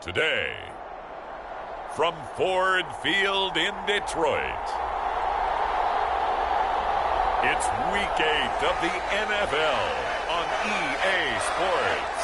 Today, from Ford Field in Detroit, it's Week 8 of the NFL on EA Sports.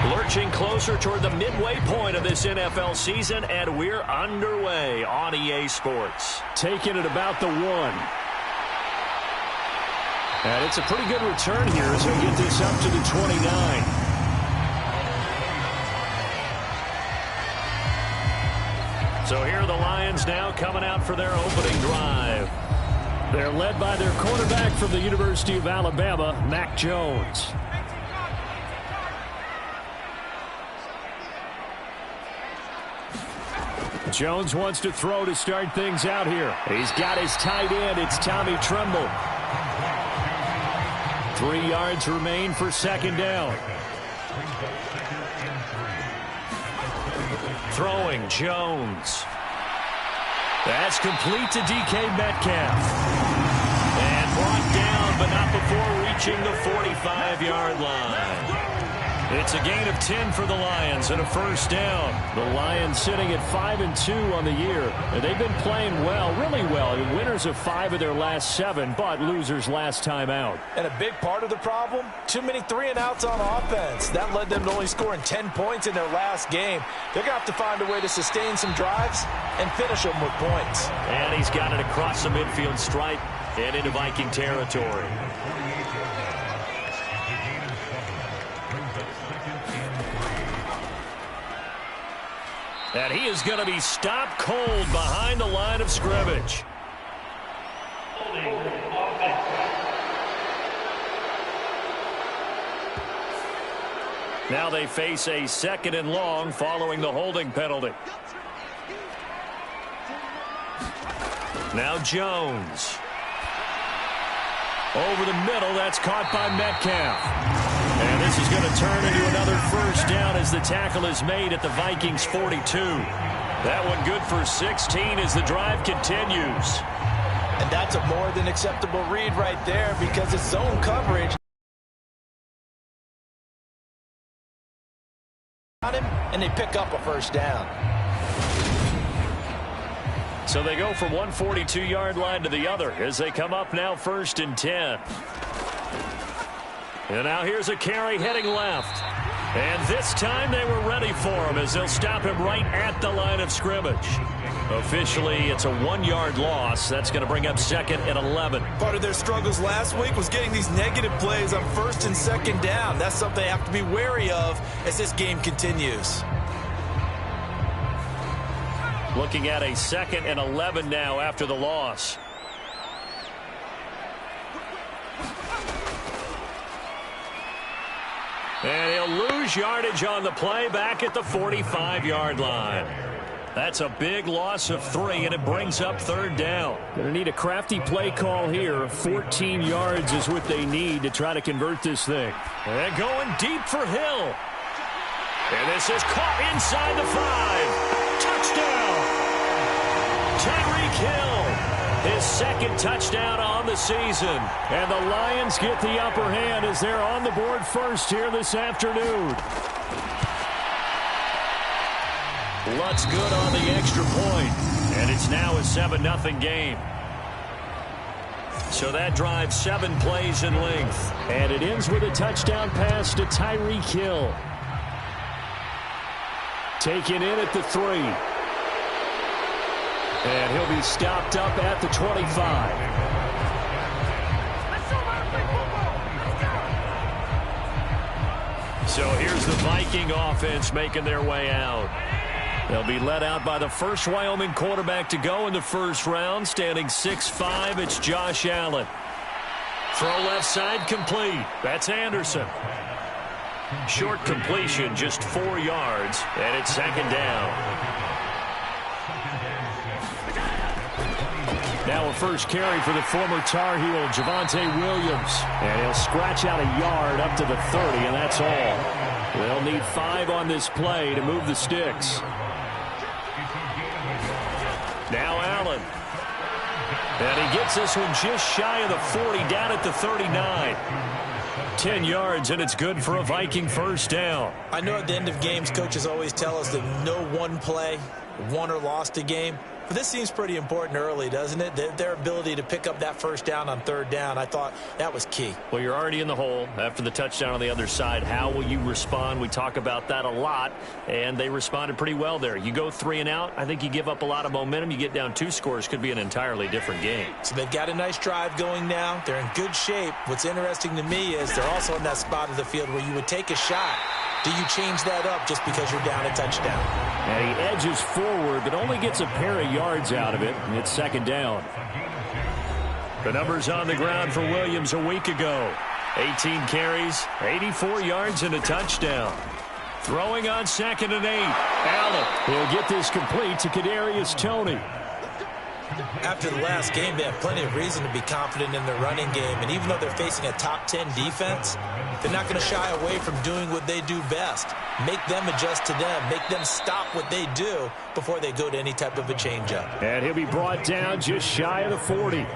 Lurching closer toward the midway point of this NFL season, and we're underway on EA Sports. Taking it about the 1. And it's a pretty good return here as we get this up to the 29. So here are the Lions now coming out for their opening drive. They're led by their quarterback from the University of Alabama, Mac Jones. Jones wants to throw to start things out here. He's got his tight end. It's Tommy Tremble. 3 yards remain for second down. Throwing Jones. That's complete to DK Metcalf. And brought down, but not before reaching the 45-yard line. It's a gain of 10 for the Lions and a first down. The Lions sitting at 5-2 on the year. And they've been playing well, really well. The winners of 5 of their last 7, but losers last time out. And a big part of the problem, too many 3-and-outs on offense. That led them to only scoring 10 points in their last game. They're going to have to find a way to sustain some drives and finish them with points. And he's got it across the midfield stripe and into Viking territory. And he is going to be stopped cold behind the line of scrimmage. Now they face a 2nd and long following the holding penalty. Now Jones. Over the middle, that's caught by Metcalf. And this is going to turn into another first down as the tackle is made at the Vikings 42. That one good for 16 as the drive continues. And that's a more than acceptable read right there because it's zone coverage. On him, and they pick up a first down. So they go from one 42-yard line to the other as they come up now 1st and 10. And now here's a carry heading left. And this time they were ready for him as they'll stop him right at the line of scrimmage. Officially, it's a 1-yard loss. That's going to bring up 2nd and 11. Part of their struggles last week was getting these negative plays on 1st and 2nd down. That's something they have to be wary of as this game continues. Looking at a 2nd and 11 now after the loss. And he'll lose yardage on the play back at the 45-yard line. That's a big loss of 3, and it brings up 3rd down. Going to need a crafty play call here. 14 yards is what they need to try to convert this thing. And going deep for Hill. And this is caught inside the 5. Touchdown. Tyreek Hill. His 2nd touchdown on the season. And the Lions get the upper hand as they're on the board first here this afternoon. Lutz good on the extra point. And it's now a 7-0 game. So that drives 7 plays in length. And it ends with a touchdown pass to Tyreek Hill. Taken in at the 3. And he'll be stopped up at the 25. So here's the Viking offense making their way out. They'll be led out by the first Wyoming quarterback to go in the first round. Standing 6'5", it's Josh Allen. Throw left side complete. That's Anderson. Short completion, just 4 yards, and it's 2nd down. Now a first carry for the former Tar Heel, Javonte Williams. And he'll scratch out a yard up to the 30, and that's all. They'll need 5 on this play to move the sticks. Now Allen. And he gets this one just shy of the 40, down at the 39. 10 yards, and it's good for a Viking first down. I know at the end of games, coaches always tell us that no one play won or lost a game. But this seems pretty important early, doesn't it? Their ability to pick up that first down on 3rd down, I thought that was key. Well, you're already in the hole after the touchdown on the other side. How will you respond? We talk about that a lot, and they responded pretty well there. You go 3 and out, I think you give up a lot of momentum. You get down 2 scores, could be an entirely different game. So they've got a nice drive going now. They're in good shape. What's interesting to me is they're also in that spot of the field where you would take a shot. Do you change that up just because you're down a touchdown? And he edges forward, but only gets a pair of yards out of it, and it's 2nd down. The numbers on the ground for Williams a week ago. 18 carries, 84 yards, and a touchdown. Throwing on 2nd and 8. Allen. He'll get this complete to Kadarius Toney. After the last game, they have plenty of reason to be confident in their running game. And even though they're facing a top 10 defense, they're not going to shy away from doing what they do best. Make them adjust to them. Make them stop what they do before they go to any type of a changeup. And he'll be brought down just shy of the 40.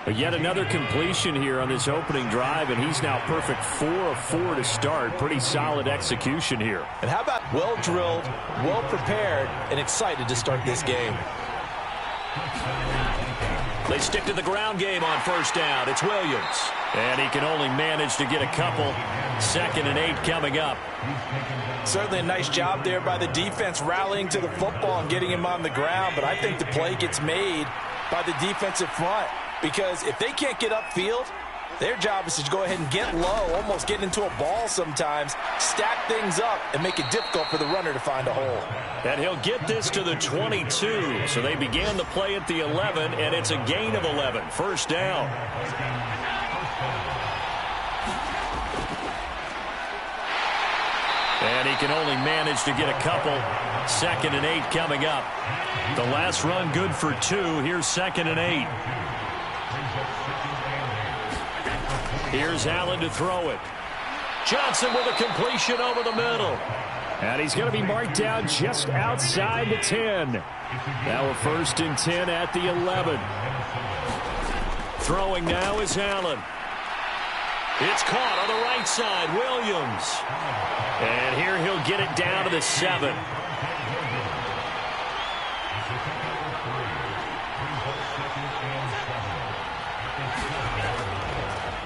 But yet another completion here on this opening drive, and he's now perfect 4 of 4 to start. Pretty solid execution here. And how about well-drilled, well-prepared, and excited to start this game? They stick to the ground game on first down. It's Williams. And he can only manage to get a couple. 2nd and 8 coming up. Certainly a nice job there by the defense rallying to the football and getting him on the ground. But I think the play gets made by the defensive front. Because if they can't get upfield, their job is to go ahead and get low, almost get into a ball sometimes, stack things up, and make it difficult for the runner to find a hole. And he'll get this to the 22. So they began the play at the 11, and it's a gain of 11. First down. And he can only manage to get a couple. 2nd and 8 coming up. The last run good for 2. Here's 2nd and 8. Here's Allen to throw it. Johnson with a completion over the middle. And he's going to be marked down just outside the 10. Now a 1st and 10 at the 11. Throwing now is Allen. It's caught on the right side. Williams. And here he'll get it down to the 7.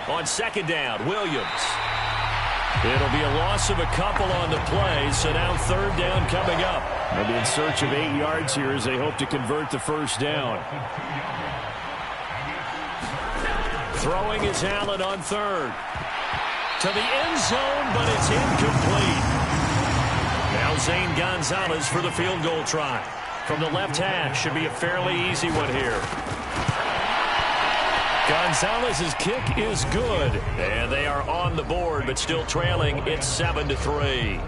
On 2nd down, Williams. It'll be a loss of a couple on the play, so now 3rd down coming up. They'll be in search of 8 yards here as they hope to convert the 1st down. Throwing is Allen on 3rd. To the end zone, but it's incomplete. Now Zane Gonzalez for the field goal try. From the left hash, should be a fairly easy one here. Gonzalez's kick is good, and they are on the board, but still trailing. It's 7-3.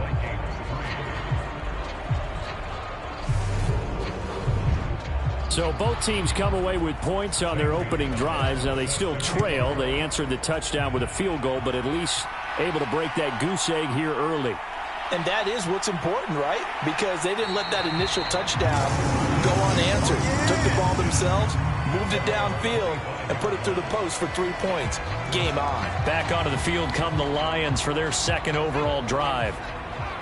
So both teams come away with points on their opening drives. Now they still trail. They answered the touchdown with a field goal, but at least able to break that goose egg here early. And that is what's important, right? Because they didn't let that initial touchdown go unanswered. Took the ball themselves, moved it downfield, and put it through the post for 3 points. Game on. Back onto the field come the Lions for their 2nd overall drive.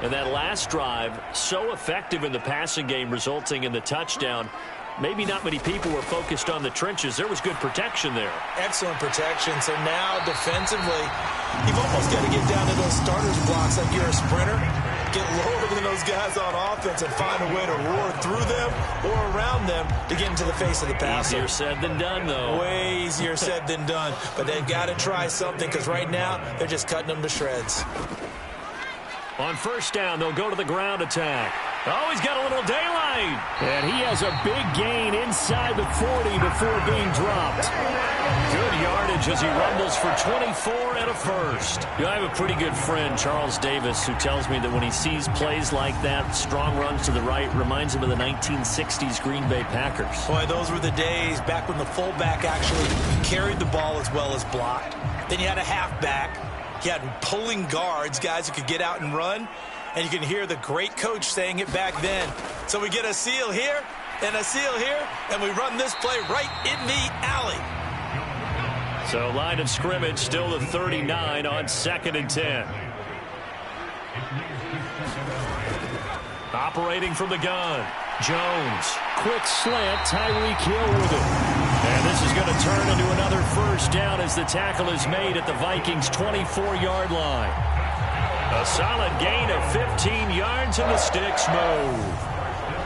And that last drive, so effective in the passing game, resulting in the touchdown. Maybe not many people were focused on the trenches. There was good protection there. Excellent protection. So now defensively, you've almost got to get down to those starters blocks like you're a sprinter. Get lower than those guys on offense and find a way to roar through them or around them to get into the face of the passer. Easier said than done, though. Way easier said than done. But they've got to try something because right now they're just cutting them to shreds. On 1st down, they'll go to the ground attack. Oh, he's got a little daylight. And he has a big gain inside the 40 before being dropped. Good yardage as he rumbles for 24 and a 1st. You know, I have a pretty good friend, Charles Davis, who tells me that when he sees plays like that, strong runs to the right, reminds him of the 1960s Green Bay Packers. Boy, those were the days back when the fullback actually carried the ball as well as blocked. Then you had a halfback. You had pulling guards, guys who could get out and run. And you can hear the great coach saying it back then. So we get a seal here and a seal here, and we run this play right in the alley. So line of scrimmage still the 39 on 2nd and 10. Operating from the gun. Jones. Quick slant. Tyreek Hill with it. And this is going to turn into another 1st down as the tackle is made at the Vikings' 24-yard line. A solid gain of 15 yards and the sticks move.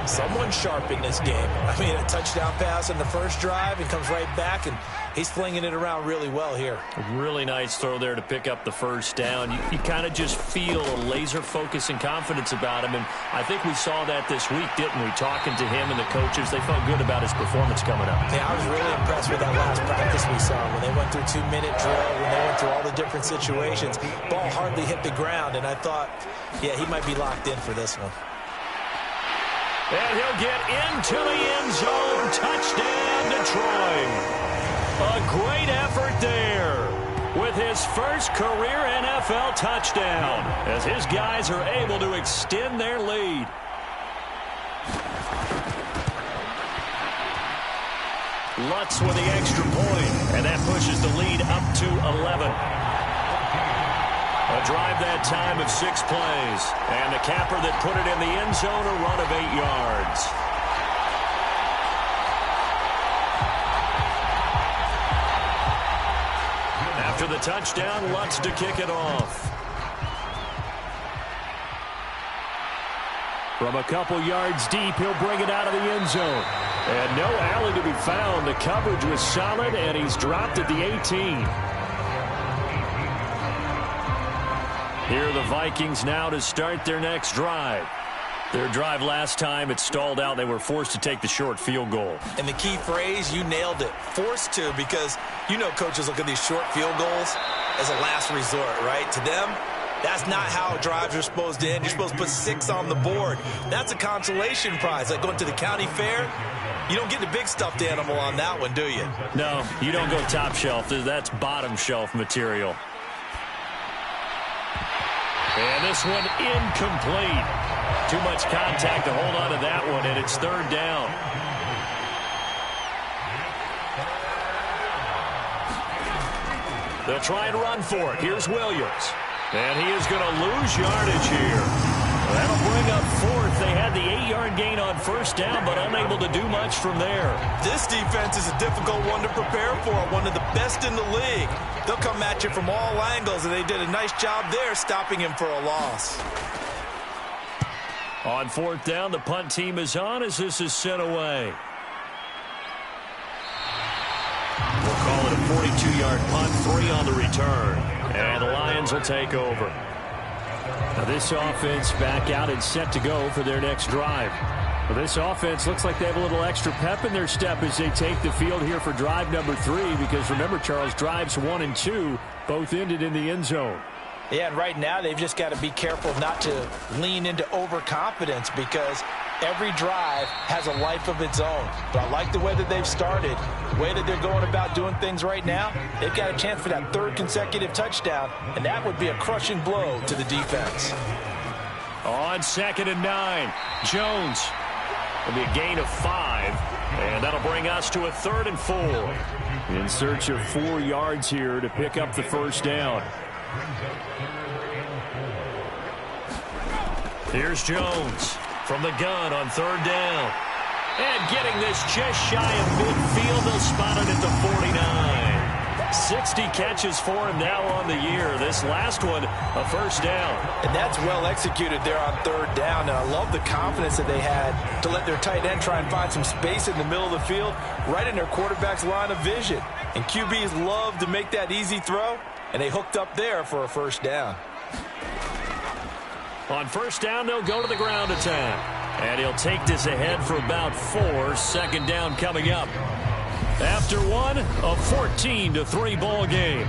Someone sharp in this game. I mean, a touchdown pass in the first drive and comes right back, and he's flinging it around really well here. A really nice throw there to pick up the 1st down. You kind of just feel a laser focus and confidence about him, and I think we saw that this week, didn't we? Talking to him and the coaches, they felt good about his performance coming up. Yeah, I was really impressed with that last practice we saw when they went through 2-minute drill, when they went through all the different situations. Ball hardly hit the ground, and I thought, yeah, he might be locked in for this one. And he'll get into the end zone. Touchdown, Detroit. A great effort there with his first career NFL touchdown as his guys are able to extend their lead. Lutz with the extra point, and that pushes the lead up to 11. A drive that time of 6 plays. And the capper that put it in the end zone, a run of 8 yards. After the touchdown, Lutz to kick it off. From a couple yards deep, he'll bring it out of the end zone. And no alley to be found. The coverage was solid, and he's dropped at the 18. Here are the Vikings now to start their next drive. Their drive last time, it stalled out. They were forced to take the short field goal. And the key phrase, you nailed it, forced to, because you know coaches look at these short field goals as a last resort, right? To them, That's not how drives are supposed to end. You're supposed to put 6 on the board. That's a consolation prize. Like going to the county fair, you don't get the big stuffed animal on that one, do you? No, you don't go top shelf. That's bottom shelf material. And this one incomplete. Too much contact to hold on to that one, and it's 3rd down. They'll try and run for it. Here's Williams. And he is going to lose yardage here. That'll bring up 4th. They had the 8-yard gain on 1st down, but unable to do much from there. This defense is a difficult one to prepare for, one of the best in the league. They'll come at you from all angles, and they did a nice job there stopping him for a loss. On 4th down, the punt team is on as this is sent away. We'll call it a 42-yard punt, 3 on the return. And the Lions will take over. Now this offense back out and set to go for their next drive. Well, this offense looks like they have a little extra pep in their step as they take the field here for drive number 3, because remember, Charles, drives 1 and 2 both ended in the end zone. Yeah, and right now they've just got to be careful not to lean into overconfidence, because every drive has a life of its own. But I like the way that they've started, the way that they're going about doing things right now. They've got a chance for that 3rd consecutive touchdown, and that would be a crushing blow to the defense. On 2nd and 9, Jones. It'll be a gain of 5, and that'll bring us to a 3rd and 4. In search of 4 yards here to pick up the 1st down. Here's Jones from the gun on 3rd down. And getting this just shy of midfield, they'll spot it at the 49. 60 catches for him now on the year. This last one, a 1st down. And that's well executed there on 3rd down. And I love the confidence that they had to let their tight end try and find some space in the middle of the field, right in their quarterback's line of vision. And QBs love to make that easy throw, and they hooked up there for a 1st down. On 1st down, they'll go to the ground attack. And he'll take this ahead for about 4. 2nd down coming up. After one, a 14-3 ball game.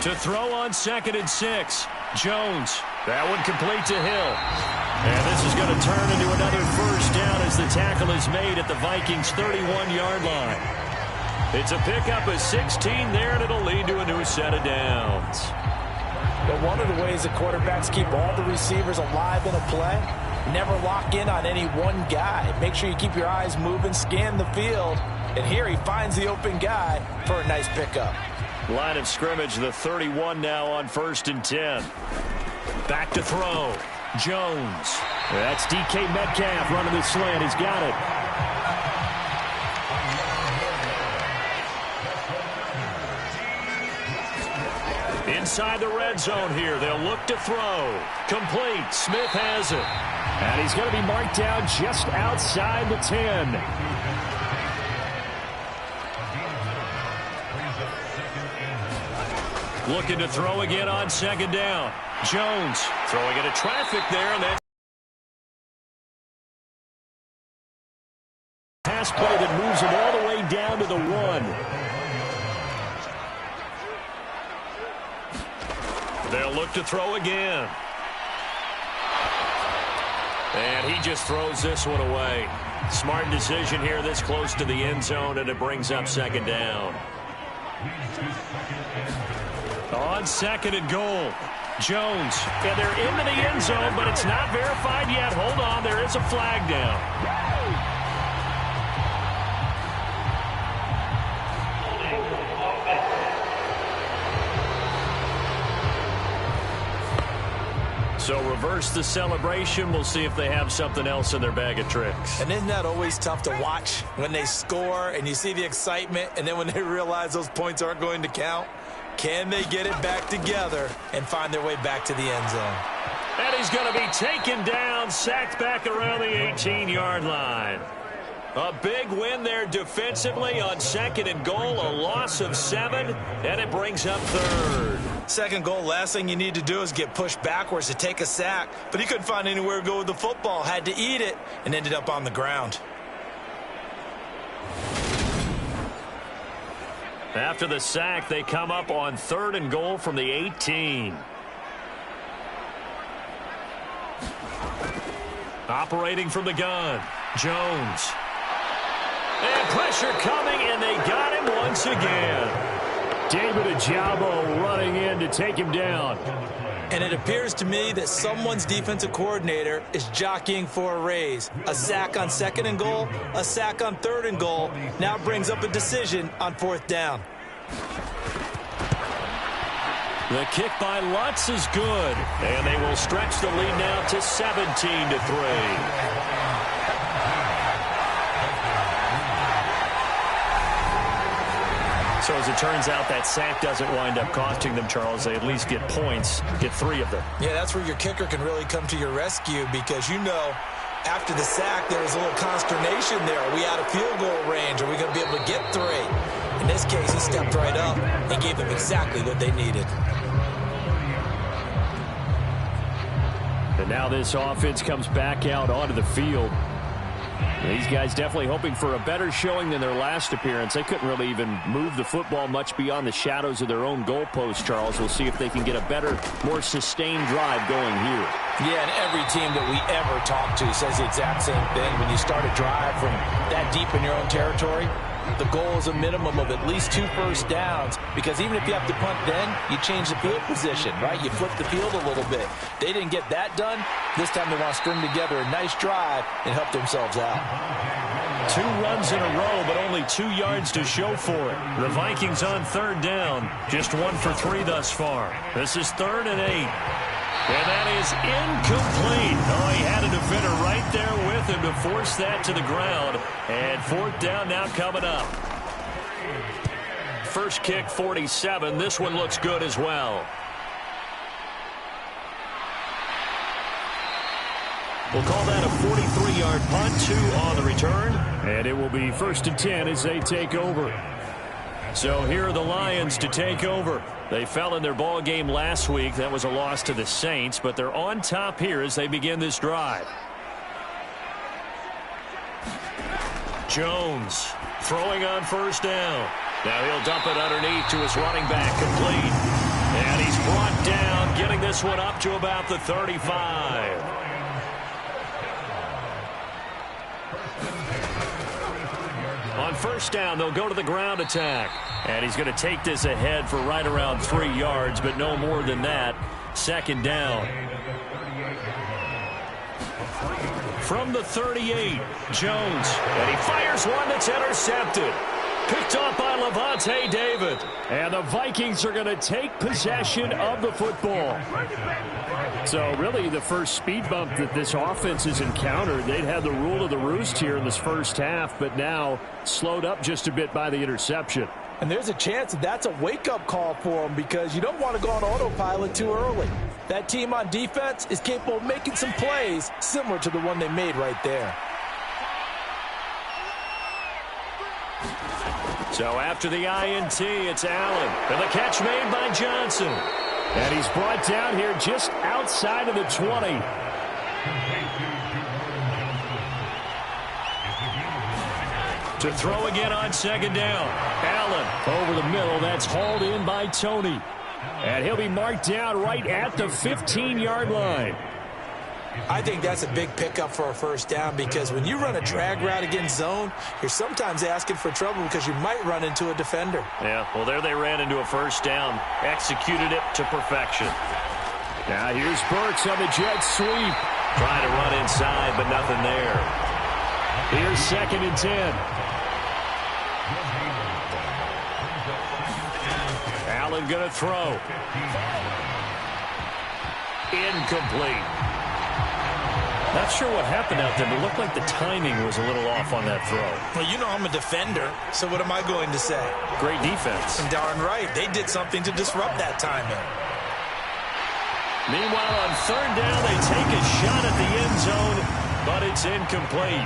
To throw on 2nd and 6. Jones. That one complete to Hill. And this is going to turn into another 1st down as the tackle is made at the Vikings' 31-yard line. It's a pickup of 16 there, and it'll lead to a new set of downs. But one of the ways that quarterbacks keep all the receivers alive in a play, never lock in on any one guy. Make sure you keep your eyes moving, scan the field, and here he finds the open guy for a nice pickup. Line of scrimmage, the 31 now on 1st and 10. Back to throw. Jones. That's DK Metcalf running the slant. He's got it. Inside the red zone here. They'll look to throw. Complete. Smith has it. And he's going to be marked down just outside the 10. Looking to throw again on 2nd down. Jones throwing into traffic there, and that pass play that moves him all the way down to the 1. They'll look to throw again. And he just throws this one away. Smart decision here this close to the end zone, and it brings up 2nd down. On 2nd and goal. Jones, and they're into the end zone, but it's not verified yet. Hold on, there is a flag down. So reverse the celebration. We'll see if they have something else in their bag of tricks. And isn't that always tough to watch when they score and you see the excitement, and then when they realize those points aren't going to count? Can they get it back together and find their way back to the end zone? And he's going to be taken down, sacked back around the 18-yard line. A big win there defensively on 2nd and goal, a loss of 7, and it brings up 3rd. Second goal, last thing you need to do is get pushed backwards to take a sack. But he couldn't find anywhere to go with the football, had to eat it, and ended up on the ground. After the sack, they come up on 3rd and goal from the 18. Operating from the gun, Jones. And pressure coming, and they got him once again. David Ajabo running in to take him down. And it appears to me that someone's defensive coordinator is jockeying for a raise. A sack on 2nd and goal, a sack on 3rd and goal, now brings up a decision on 4th down. The kick by Lutz is good, and they will stretch the lead now to 17-3. So as it turns out, that sack doesn't wind up costing them, Charles. They at least get points, get 3 of them. Yeah, that's where your kicker can really come to your rescue because, you know, after the sack, there was a little consternation there. Are we out of field goal range? Are we going to be able to get 3? In this case, he stepped right up and gave them exactly what they needed. And now this offense comes back out onto the field. These guys definitely hoping for a better showing than their last appearance. They couldn't really even move the football much beyond the shadows of their own goalpost, Charles. We'll see if they can get a better, more sustained drive going here. Yeah, and every team that we ever talk to says the exact same thing. When you start a drive from that deep in your own territory, the goal is a minimum of at least 2 first downs because even if you have to punt then, you change the field position, right? You flip the field a little bit. They didn't get that done. This time they want to string together a nice drive and help themselves out. 2 runs in a row, but only 2 yards to show for it. The Vikings on 3rd down, just 1 for 3 thus far. This is 3rd and 8. And that is incomplete. Oh, he had a defender right there with him to force that to the ground. And 4th down now coming up. First kick, 47. This one looks good as well. We'll call that a 43-yard punt, 2 on the return. And it will be 1st and 10 as they take over. So here are the Lions to take over. They fell in their ball game last week. That was a loss to the Saints, but they're on top here as they begin this drive. Jones throwing on 1st down. Now he'll dump it underneath to his running back, complete. And he's brought down, getting this one up to about the 35. On 1st down, they'll go to the ground attack. And he's going to take this ahead for right around 3 yards, but no more than that. 2nd down. From the 38, Jones. And he fires one that's intercepted. Picked off by Levante David. And the Vikings are going to take possession of the football. So really the first speed bump that this offense has encountered, they'd had the rule of the roost here in this first half, but now slowed up just a bit by the interception. And there's a chance that that's a wake-up call for them because you don't want to go on autopilot too early. That team on defense is capable of making some plays similar to the one they made right there. So after the INT, it's Allen. And the catch made by Johnson. And he's brought down here just outside of the 20. To throw again on 2nd down. Allen over the middle. That's hauled in by Tony. And he'll be marked down right at the 15-yard line. I think that's a big pickup for a 1st down because when you run a drag route against zone, you're sometimes asking for trouble because you might run into a defender. Yeah, well, there they ran into a 1st down. Executed it to perfection. Now here's Burks on the jet sweep. Trying to run inside, but nothing there. Here's 2nd and 10. Allen going to throw. Incomplete. Not sure what happened out there, but it looked like the timing was a little off on that throw. Well, you know I'm a defender, so what am I going to say? Great defense. And darn right, they did something to disrupt that timing. Meanwhile, on 3rd down, they take a shot at the end zone, but it's incomplete.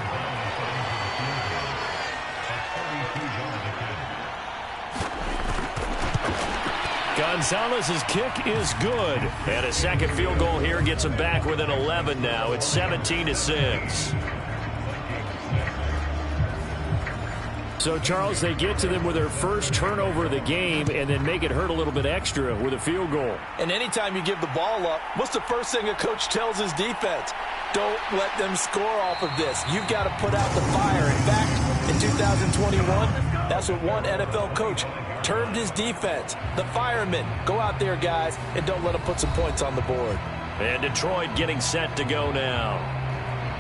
Gonzalez's kick is good. And a second field goal here gets him back within 11 now. It's 17-6. So, Charles, they get to them with their first turnover of the game and then make it hurt a little bit extra with a field goal. And anytime you give the ball up, what's the first thing a coach tells his defense? Don't let them score off of this. You've got to put out the fire. In fact, in 2021, that's what one NFL coach termed his defense. The firemen. Go out there, guys, and don't let them put some points on the board. And Detroit getting set to go now.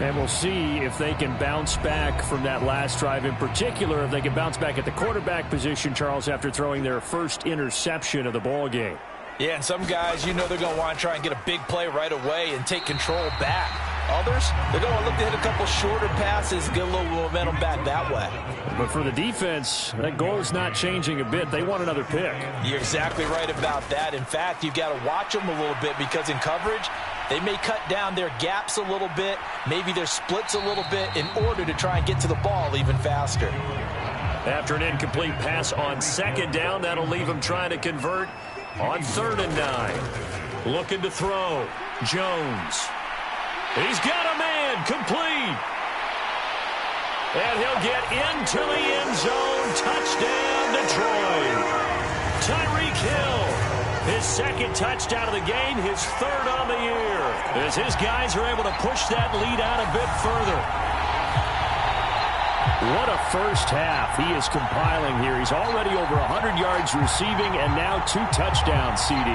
And we'll see if they can bounce back from that last drive in particular, if they can bounce back at the quarterback position, Charles, after throwing their first interception of the ball game. Yeah, and some guys, you know they're going to want to try and get a big play right away and take control back. Others, they're going to look to hit a couple shorter passes, get a little momentum back that way. But for the defense, that goal is not changing a bit. They want another pick. You're exactly right about that. In fact, you've got to watch them a little bit because in coverage, they may cut down their gaps a little bit, maybe their splits a little bit in order to try and get to the ball even faster. After an incomplete pass on second down, that'll leave him trying to convert on 3rd and 9. Looking to throw. Jones. He's got a man. Complete. And he'll get into the end zone. Touchdown, Detroit. Tyreek Hill. His second touchdown of the game, his 3rd on the year. As his guys are able to push that lead out a bit further. What a first half he is compiling here. He's already over 100 yards receiving and now 2 touchdowns, CD.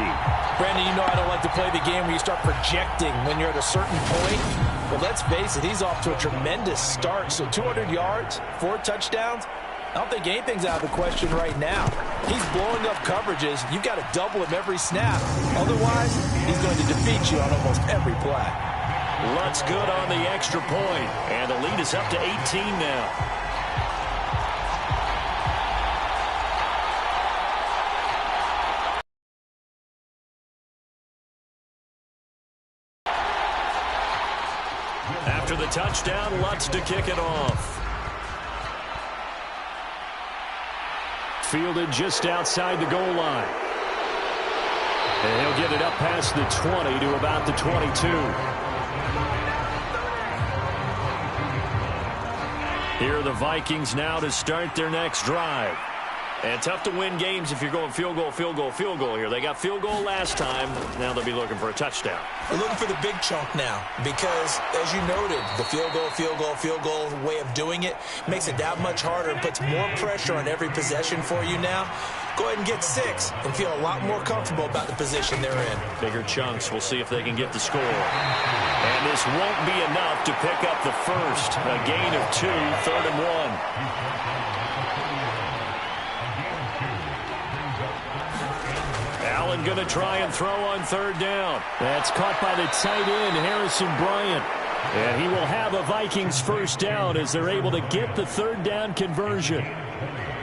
Brandon, you know I don't like to play the game where you start projecting when you're at a certain point. But let's face it, he's off to a tremendous start. So 200 yards, 4 touchdowns. I don't think anything's out of the question right now. He's blowing up coverages. You've got to double him every snap. Otherwise, he's going to defeat you on almost every play. Lutz good on the extra point. And the lead is up to 18 now. After the touchdown, Lutz to kick it off. Fielded just outside the goal line. And he'll get it up past the 20 to about the 22. Here are the Vikings now to start their next drive. And tough to win games if you're going field goal, field goal, field goal here. They got field goal last time. Now they'll be looking for a touchdown. They're looking for the big chunk now because, as you noted, the field goal way of doing it makes it that much harder and puts more pressure on every possession for you now. Go ahead and get 6 and feel a lot more comfortable about the position they're in. Bigger chunks. We'll see if they can get the score. And this won't be enough to pick up the first. A gain of 2, 3rd and 1. Allen going to try and throw on 3rd down. That's caught by the tight end, Harrison Bryant. And he will have a Vikings first down as they're able to get the 3rd down conversion.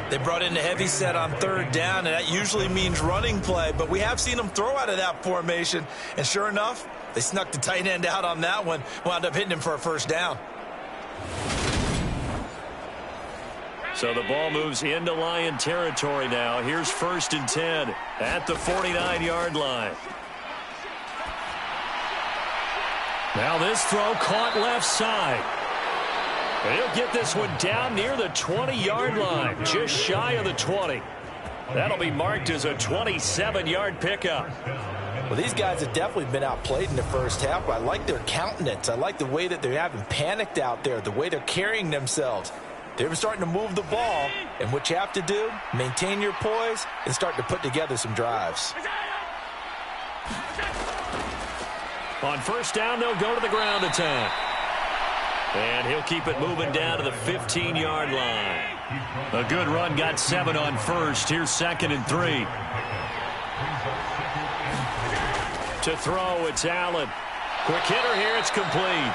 They brought in the heavy set on 3rd down, and that usually means running play. But we have seen them throw out of that formation. And sure enough, they snuck the tight end out on that one. Wound up hitting him for a first down. So the ball moves into Lion territory now. Here's 1st and 10 at the 49-yard line. Now this throw caught left side. And he'll get this one down near the 20-yard line, just shy of the 20. That'll be marked as a 27-yard pickup. Well, these guys have definitely been outplayed in the first half, but I like their countenance. I like the way that they haven't panicked out there, the way they're carrying themselves. They're starting to move the ball, and what you have to do, maintain your poise and start to put together some drives. On 1st down, they'll go to the ground attack. And he'll keep it moving down to the 15-yard line. A good run, got 7 on 1st. Here's 2nd and 3. To throw, it's Allen. Quick hitter here, it's complete.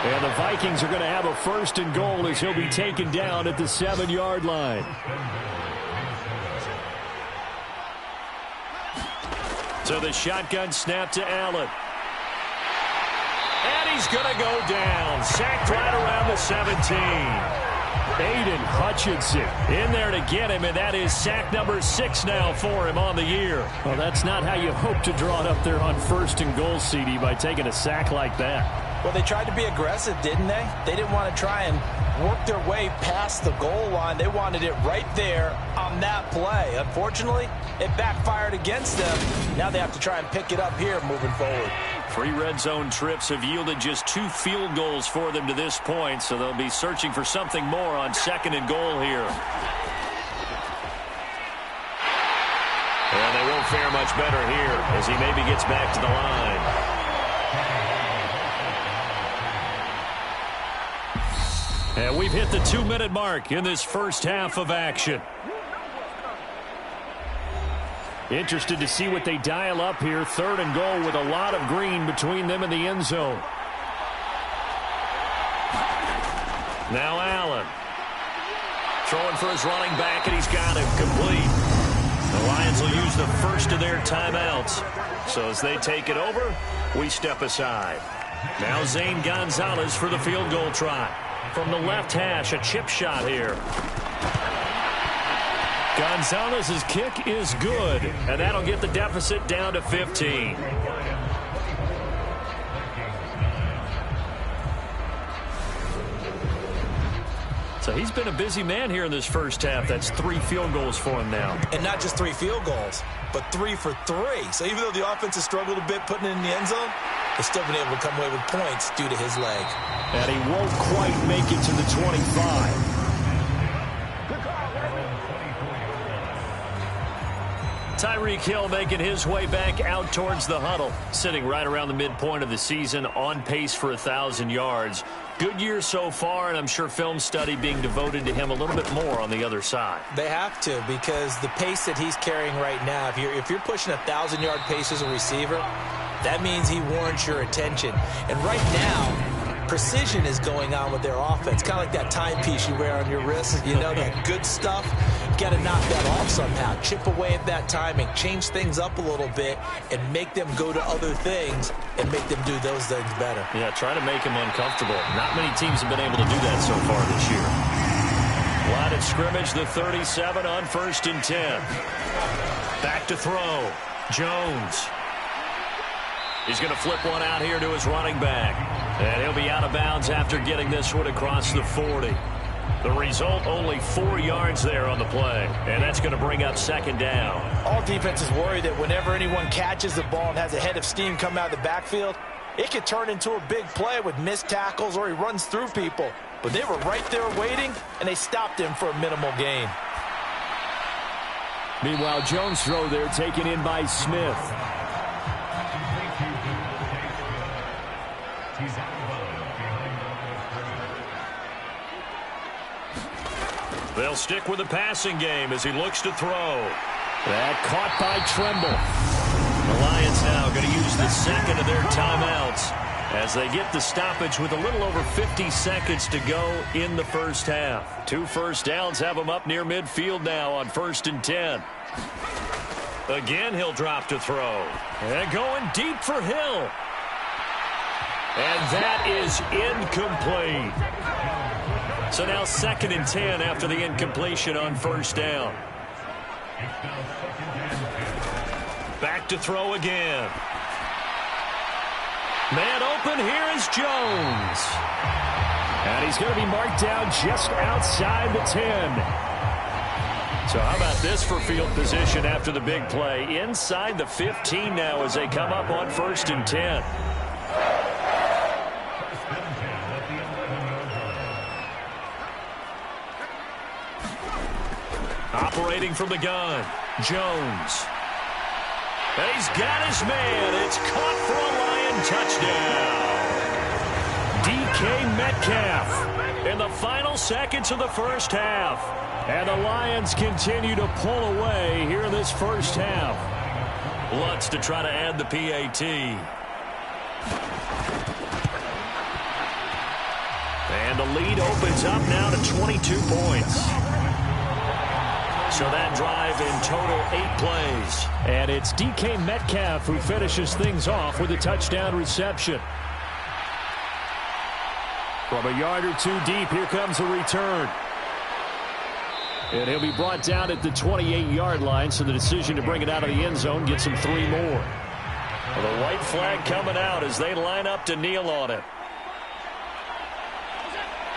And the Vikings are going to have a 1st and goal as he'll be taken down at the 7-yard line. So the shotgun snap to Allen. And he's going to go down. Sacked right around the 17. Aiden Hutchinson in there to get him, and that is sack number 6 now for him on the year. Well, that's not how you hope to draw it up there on 1st and goal, CD, by taking a sack like that. Well, they tried to be aggressive, didn't they? They didn't want to try and work their way past the goal line. They wanted it right there on that play. Unfortunately, it backfired against them. Now they have to try and pick it up here moving forward. 3 red zone trips have yielded just 2 field goals for them to this point, so they'll be searching for something more on 2nd and goal here. And they won't fare much better here as he maybe gets back to the line. And we've hit the 2-minute mark in this first half of action. Interested to see what they dial up here. 3rd and goal with a lot of green between them and the end zone. Now Allen. Throwing for his running back, and he's got him complete. The Lions will use the first of their timeouts. So as they take it over, we step aside. Now Zane Gonzalez for the field goal try. From the left hash, a chip shot here. Gonzalez's kick is good, and that'll get the deficit down to 15. So he's been a busy man here in this first half. That's 3 field goals for him now. And not just 3 field goals, but 3 for 3. So even though the offense has struggled a bit putting it in the end zone, they've still been able to come away with points due to his leg. And he won't quite make it to the 25. Tyreek Hill making his way back out towards the huddle, sitting right around the midpoint of the season, on pace for 1,000 yards. Good year so far, and I'm sure film study being devoted to him a little bit more on the other side. They have to, because the pace that he's carrying right now, if you're pushing 1,000-yard pace as a receiver, that means he warrants your attention. And right now, precision is going on with their offense. Kind of like that timepiece you wear on your wrist. You know, that good stuff. You got to knock that off somehow. Chip away at that timing. Change things up a little bit and make them go to other things and make them do those things better. Yeah, try to make him uncomfortable. Not many teams have been able to do that so far this year. Line of scrimmage, the 37 on 1st and 10. Back to throw. Jones. He's going to flip one out here to his running back. And he'll be out of bounds after getting this one across the 40. The result, only 4 yards there on the play. And that's going to bring up 2nd down. All defenses worry that whenever anyone catches the ball and has a head of steam come out of the backfield, it could turn into a big play with missed tackles or he runs through people. But they were right there waiting, and they stopped him for a minimal gain. Meanwhile, Jones' throw there taken in by Smith. They'll stick with the passing game as he looks to throw. That caught by Tremble. The Lions now going to use the 2nd of their timeouts as they get the stoppage with a little over 50 seconds to go in the first half. 2 first downs have him up near midfield now on 1st and 10. Again, he'll drop to throw. And going deep for Hill. And that is incomplete. So now 2nd and 10 after the incompletion on 1st down. Back to throw again. Man open, here is Jones. And he's going to be marked down just outside the 10. So how about this for field position after the big play? Inside the 15 now as they come up on 1st and 10. Operating from the gun, Jones. And he's got his man. It's caught for a Lion touchdown. DK Metcalf in the final seconds of the first half. And the Lions continue to pull away here in this first half. Lutz to try to add the PAT. And the lead opens up now to 22 points. So that drive in total 8 plays. And it's DK Metcalf who finishes things off with a touchdown reception. From a yard or 2 deep, here comes a return. And he'll be brought down at the 28-yard line, so the decision to bring it out of the end zone gets him 3 more. Well, the white flag coming out as they line up to kneel on it.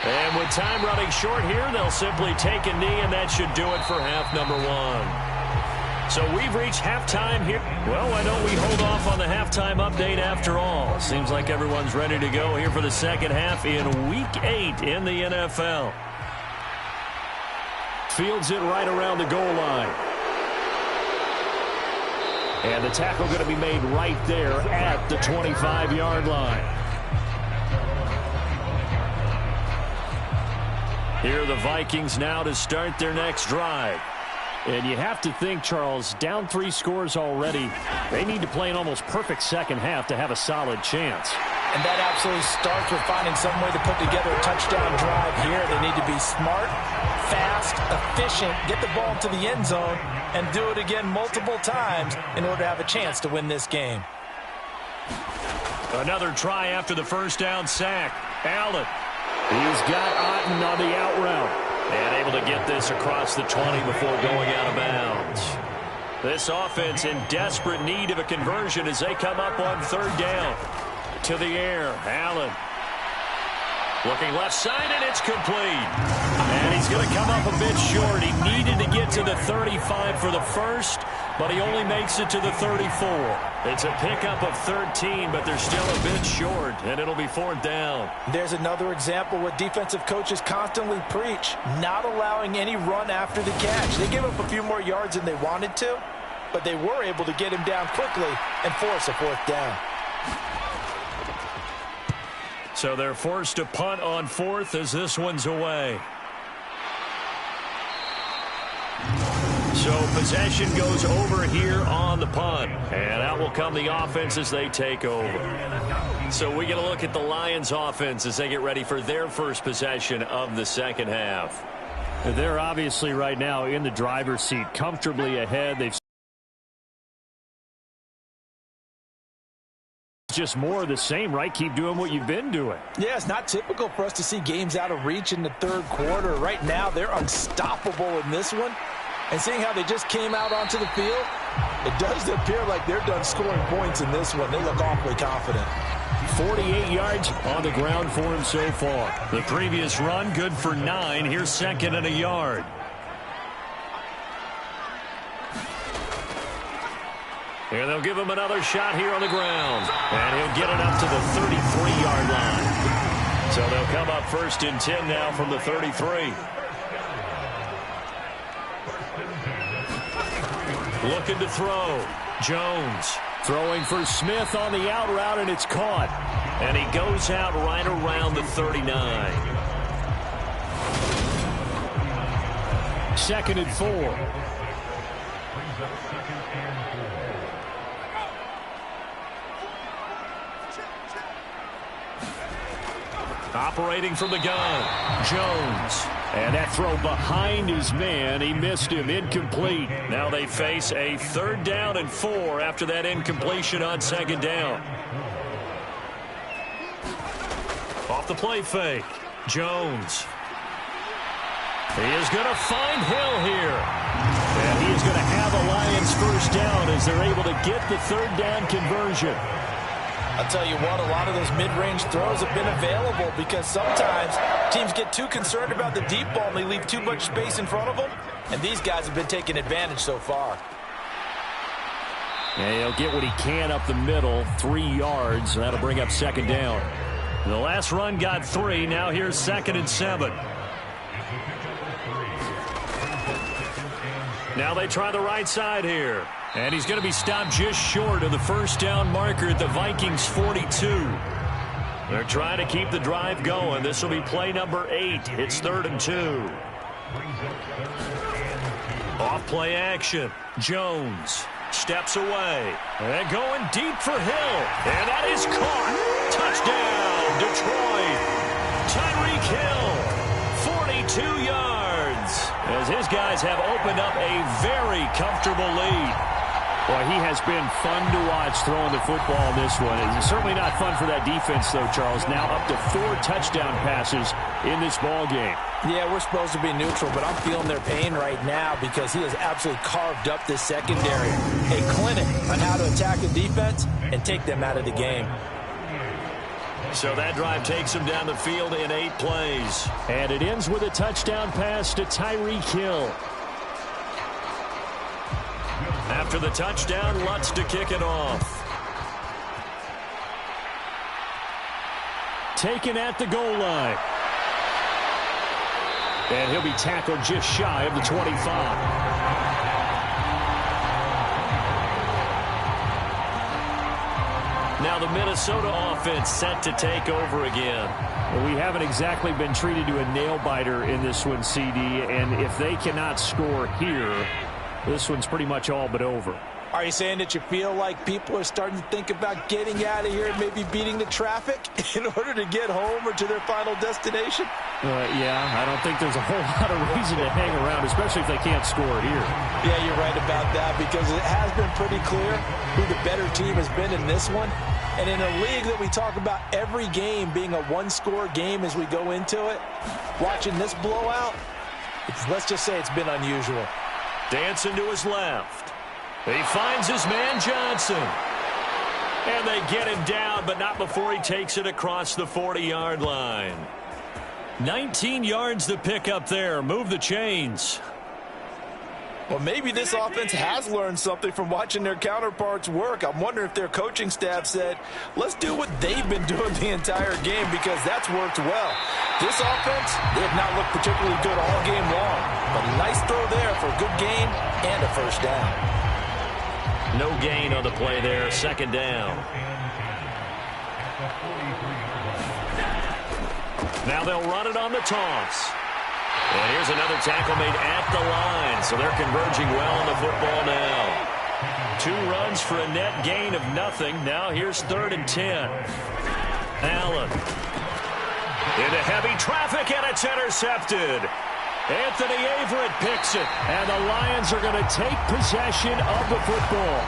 And with time running short here, they'll simply take a knee, and that should do it for half number 1. So we've reached halftime here. Well, why don't we hold off on the halftime update after all? Seems like everyone's ready to go here for the second half in Week 8 in the NFL. Fields it right around the goal line. And the tackle going to be made right there at the 25-yard line. Here are the Vikings now to start their next drive. And you have to think, Charles, down 3 scores already. They need to play an almost perfect second half to have a solid chance. And that absolutely starts with finding some way to put together a touchdown drive here. They need to be smart, fast, efficient, get the ball to the end zone, and do it again multiple times in order to have a chance to win this game. Another try after the first down sack. Allen. He's got Otten on the out route. And able to get this across the 20 before going out of bounds. This offense in desperate need of a conversion as they come up on 3rd down. To the air, Allen. Looking left side, and it's complete. And he's going to come up a bit short. He needed to get to the 35 for the first, but he only makes it to the 34. It's a pickup of 13, but they're still a bit short, and it'll be 4th down. There's another example what defensive coaches constantly preach, not allowing any run after the catch. They gave up a few more yards than they wanted to, but they were able to get him down quickly and force a 4th down. So they're forced to punt on 4th as this one's away. So possession goes over here on the punt. And out will come the offense as they take over. So we get a look at the Lions offense as they get ready for their first possession of the second half. They're obviously right now in the driver's seat, comfortably ahead. They've just more of the same, right? Keep doing what you've been doing. Yeah, it's not typical for us to see games out of reach in the 3rd quarter. Right now, they're unstoppable in this one. And seeing how they just came out onto the field, it does appear like they're done scoring points in this one. They look awfully confident. 48 yards on the ground for him so far. The previous run, good for 9. Here's 2nd and a yard. And they'll give him another shot here on the ground. And he'll get it up to the 33-yard line. So they'll come up 1st and 10 now from the 33. Looking to throw. Jones throwing for Smith on the out route, and it's caught. And he goes out right around the 39. 2nd and 4. Operating from the gun, Jones. And that throw behind his man. He missed him. Incomplete. Now they face a 3rd down and 4 after that incompletion on 2nd down. Off the play fake. Jones. He is going to find Hill here. And he is going to have a Lions 1st down as they're able to get the 3rd down conversion. I'll tell you what, a lot of those mid-range throws have been available because sometimes teams get too concerned about the deep ball and they leave too much space in front of them. And these guys have been taking advantage so far. And he'll get what he can up the middle, 3 yards. That'll bring up 2nd down. The last run got 3. Now here's 2nd and 7. Now they try the right side here. And he's going to be stopped just short of the 1st down marker at the Vikings 42. They're trying to keep the drive going. This will be play number 8. It's 3rd and 2. Off play action. Jones steps away. And going deep for Hill. And that is caught. Touchdown, Detroit. Tyreek Hill, 42 yards. As his guys have opened up a very comfortable lead. Well, he has been fun to watch throwing the football in this one. It's certainly not fun for that defense, though, Charles. Now up to 4 touchdown passes in this ball game. Yeah, we're supposed to be neutral, but I'm feeling their pain right now because he has absolutely carved up this secondary. A clinic on how to attack a defense and take them out of the game. So that drive takes him down the field in 8 plays. And it ends with a touchdown pass to Tyreek Hill. After the touchdown, Lutz to kick it off. Taken at the goal line. And he'll be tackled just shy of the 25. Now the Minnesota offense set to take over again. Well, we haven't exactly been treated to a nail-biter in this one, CD. And if they cannot score here, this one's pretty much all but over. Are you saying that you feel like people are starting to think about getting out of here and maybe beating the traffic in order to get home or to their final destination? Yeah, I don't think there's a whole lot of reason to hang around, especially if they can't score here. Yeah, you're right about that because it has been pretty clear who the better team has been in this one. And in a league that we talk about every game being a one-score game as we go into it, watching this blowout, let's just say it's been unusual. Dancing to his left. He finds his man Johnson. And they get him down, but not before he takes it across the 40-yard line. 19 yards to pick up there. Move the chains. Well, maybe this offense has learned something from watching their counterparts work. I'm wondering if their coaching staff said, let's do what they've been doing the entire game because that's worked well. This offense, they have not looked particularly good all game long. But a nice throw there for a good gain and a first down. No gain on the play there. Second down. Now they'll run it on the toss. And here's another tackle made at the line. So they're converging well on the football now. 2 runs for a net gain of nothing. Now here's 3rd and 10. Allen. Into heavy traffic, and it's intercepted. Anthony Averett picks it. And the Lions are going to take possession of the football.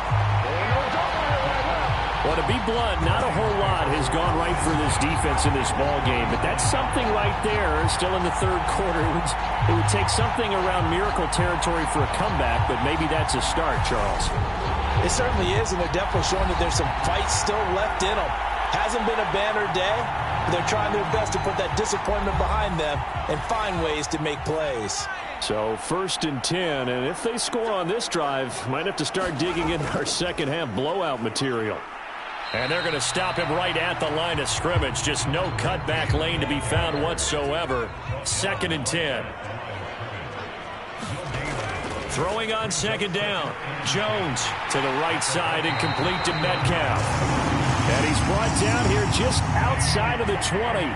Well, to be blunt, not a whole lot has gone right for this defense in this ball game, but that's something right there. Still in the 3rd quarter, it would take something around miracle territory for a comeback, but maybe that's a start, Charles. It certainly is, and they're definitely showing that there's some fight still left in them. Hasn't been a banner day, but they're trying their best to put that disappointment behind them and find ways to make plays. So 1st and 10, and if they score on this drive, might have to start digging in our second half blowout material. And they're going to stop him right at the line of scrimmage. Just no cutback lane to be found whatsoever. 2nd and 10. Throwing on 2nd down. Jones to the right side and complete to Metcalf. And he's brought down here just outside of the 20.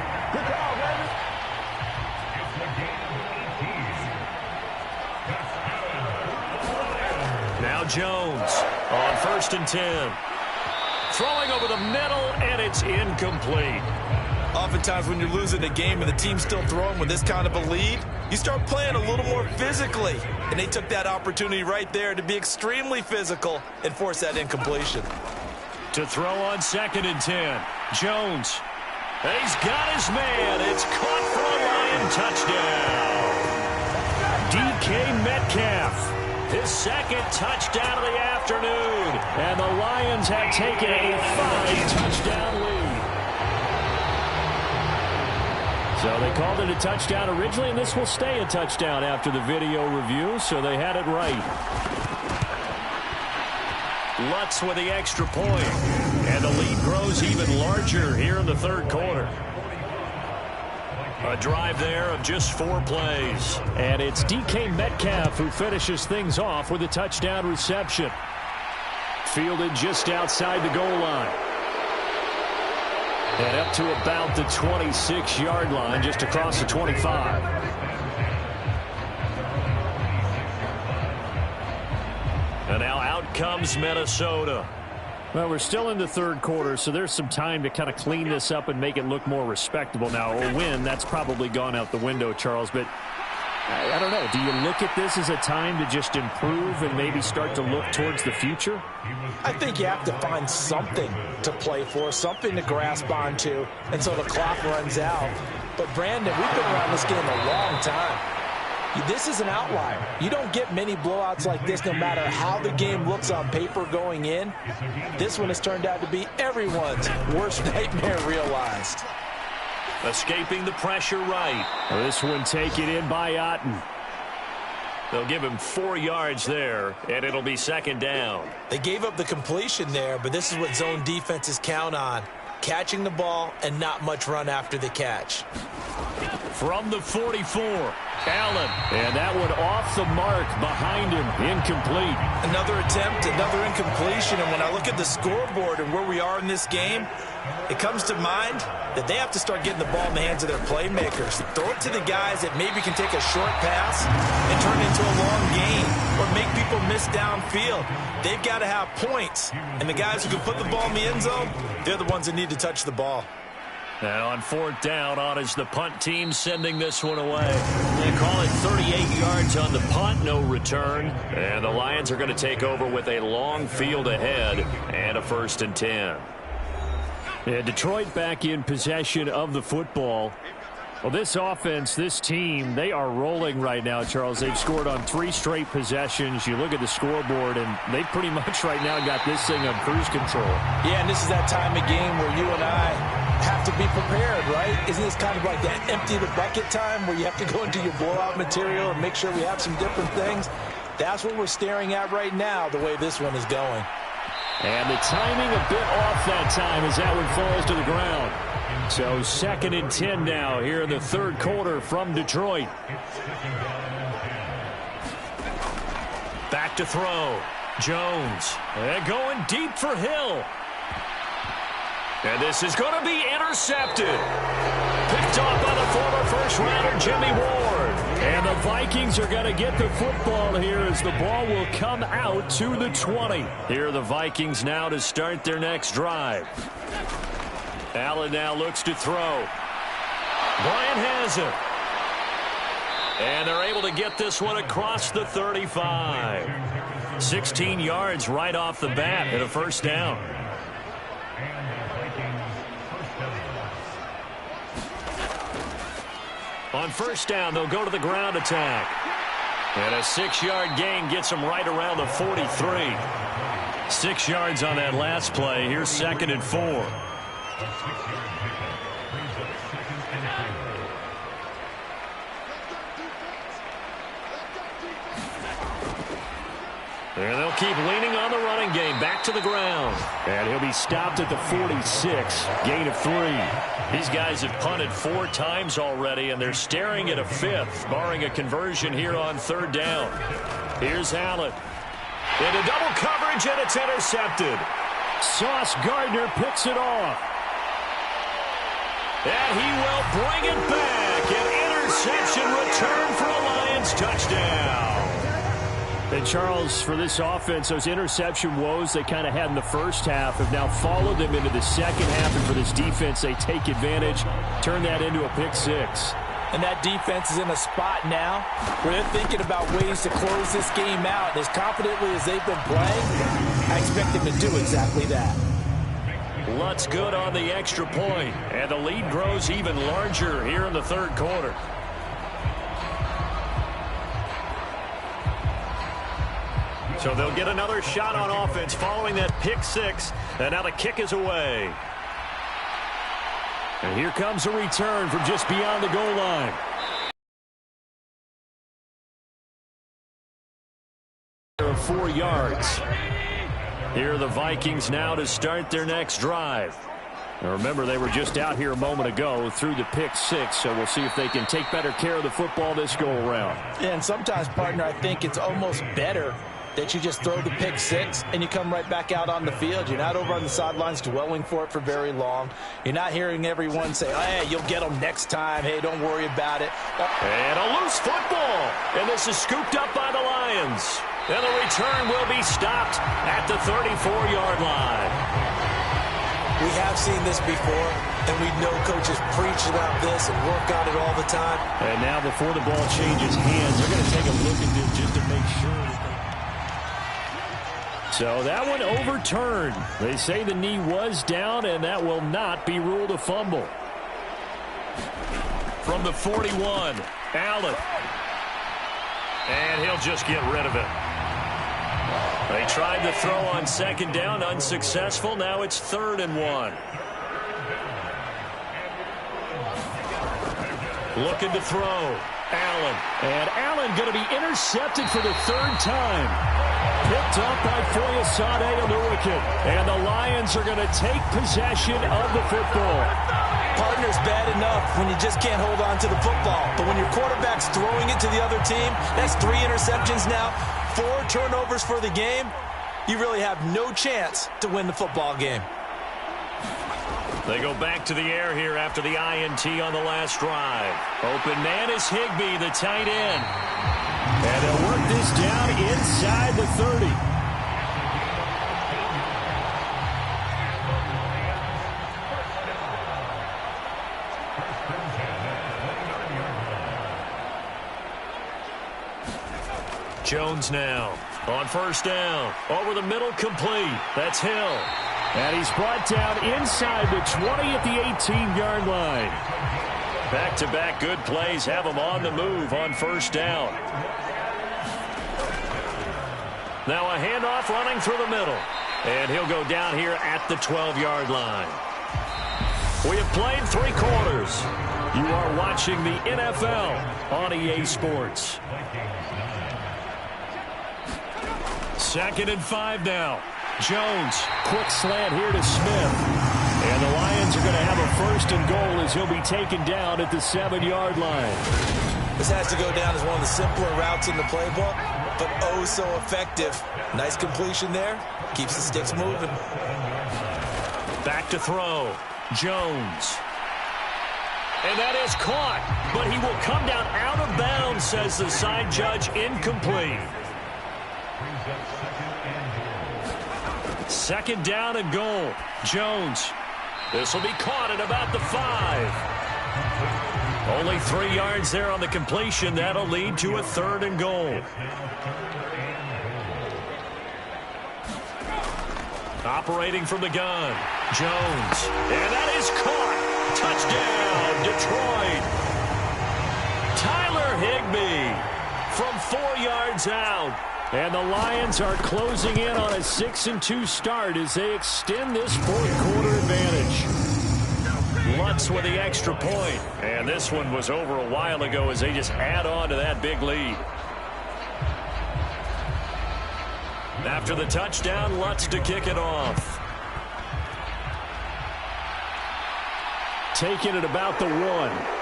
Now Jones on 1st and 10. Throwing over the middle, and it's incomplete. Oftentimes when you're losing a game and the team's still throwing with this kind of a lead, you start playing a little more physically. And they took that opportunity right there to be extremely physical and force that incompletion. To throw on 2nd and 10. Jones. He's got his man. It's caught for a Lion touchdown. DK Metcalf. His 2nd touchdown of the afternoon. And the Lions have taken a 5-touchdown lead. So they called it a touchdown originally, and this will stay a touchdown after the video review, so they had it right. Lutz with the extra point. And the lead grows even larger here in the 3rd quarter. A drive there of just 4 plays. And it's DK Metcalf who finishes things off with a touchdown reception. Fielded just outside the goal line. And up to about the 26-yard line, just across the 25. And now out comes Minnesota. Well, we're still in the 3rd quarter, so there's some time to kind of clean this up and make it look more respectable. Now, a win, that's probably gone out the window, Charles, but I don't know. Do you look at this as a time to just improve and maybe start to look towards the future? I think you have to find something to play for, something to grasp onto until the clock runs out. But, Brandon, we've been around this game a long time. This is an outlier. You don't get many blowouts like this no matter how the game looks on paper going in. This one has turned out to be everyone's worst nightmare realized. Escaping the pressure right. This one taken in by Otten. They'll give him 4 yards there, and it'll be second down. They gave up the completion there, but this is what zone defenses count on. Catching the ball and not much run after the catch. From the 44, Allen. And that one off the mark behind him. Incomplete. Another attempt, another incompletion. And when I look at the scoreboard and where we are in this game, it comes to mind that they have to start getting the ball in the hands of their playmakers. Throw it to the guys that maybe can take a short pass and turn it into a long gain or make people miss downfield. They've got to have points. And the guys who can put the ball in the end zone, they're the ones that need to touch the ball. And on fourth down, on is the punt team sending this one away. They call it 38 yards on the punt, no return. And the Lions are going to take over with a long field ahead and a 1st and 10. Yeah, Detroit back in possession of the football. Well, this offense, this team, they are rolling right now, Charles. They've scored on 3 straight possessions. You look at the scoreboard, and they pretty much right now got this thing on cruise control. Yeah, and this is that time of game where you and I have to be prepared, right? Isn't this kind of like that empty the bucket time where you have to go into your blowout material and make sure we have some different things? That's what we're staring at right now, the way this one is going. And the timing a bit off that time as that one falls to the ground. So 2nd and 10 now here in the 3rd quarter from Detroit. Back to throw. Jones. And going deep for Hill. And this is going to be intercepted. Picked off by the former first-rounder Jimmy Ward. And the Vikings are going to get the football here as the ball will come out to the 20. Here are the Vikings now to start their next drive. Allen now looks to throw. Bryant has it. And they're able to get this one across the 35. 16 yards right off the bat and a 1st down. On 1st down, they'll go to the ground attack. And a 6-yard gain gets them right around the 43. 6 yards on that last play. Here's 2nd and 4. And they'll keep leaning on the running game. Back to the ground. And he'll be stopped at the 46. Gain of 3. These guys have punted 4 times already, and they're staring at a 5th, barring a conversion here on 3rd down. Here's Allen. Into double coverage, and it's intercepted. Sauce Gardner picks it off. And he will bring it back. An interception return for a Lions touchdown. And, Charles, for this offense, those interception woes they kind of had in the first half have now followed them into the second half. And for this defense, they take advantage, turn that into a pick 6. And that defense is in a spot now where they're thinking about ways to close this game out. And as confidently as they've been playing, I expect them to do exactly that. Lutz good on the extra point. And the lead grows even larger here in the 3rd quarter. So they'll get another shot on offense following that pick 6. And now the kick is away. And here comes a return from just beyond the goal line. Of 4 yards. Here are the Vikings now to start their next drive. Now remember, they were just out here a moment ago through the pick 6, so we'll see if they can take better care of the football this go-around. Yeah, and sometimes, partner, I think it's almost better that you just throw the pick 6 and you come right back out on the field. You're not over on the sidelines dwelling for it for very long. You're not hearing everyone say, oh, hey, you'll get them next time. Hey, don't worry about it. And a loose football. And this is scooped up by the Lions. And the return will be stopped at the 34-yard line. We have seen this before, and we know coaches preach about this and work on it all the time. And now before the ball changes hands, they're going to take a look at this just to make sure. So that one overturned. They say the knee was down, and that will not be ruled a fumble. From the 41, Allen. And he'll just get rid of it. They tried to throw on second down, unsuccessful. Now it's 3rd and 1. Looking to throw, Allen. And Allen going to be intercepted for the 3rd time. Picked up by Foyesade Oluwakin. And the Lions are going to take possession of the football. Partner's bad enough when you just can't hold on to the football. But when your quarterback's throwing it to the other team, that's 3 interceptions now, 4 turnovers for the game. You really have no chance to win the football game. They go back to the air here after the INT on the last drive. Open man is Higbee, the tight end. And they'll work this down inside the 30. Jones now on 1st down. Over the middle, complete. That's Hill. And he's brought down inside the 20 at the 18-yard line. Back-to-back good plays have him on the move on 1st down. Now a handoff running through the middle. And he'll go down here at the 12-yard line. We have played 3 quarters. You are watching the NFL on EA Sports. 2nd and 5 now. Jones, quick slant here to Smith. And the Lions are going to have a 1st and goal as he'll be taken down at the 7-yard line. This has to go down as one of the simpler routes in the playbook, but oh so effective. Nice completion there. Keeps the sticks moving. Back to throw. Jones. And that is caught, but he will come down out of bounds, says the side judge. Incomplete. 2nd down and goal. Jones. This will be caught at about the 5. Only 3 yards there on the completion. That'll lead to a 3rd and goal. Operating from the gun. Jones. And that is caught. Touchdown, Detroit. Tyler Higbee from 4 yards out. And the Lions are closing in on a 6-2 start as they extend this 4th quarter advantage. Lutz with the extra point. And this one was over a while ago as they just add on to that big lead. After the touchdown, Lutz to kick it off. Taking it about the 1.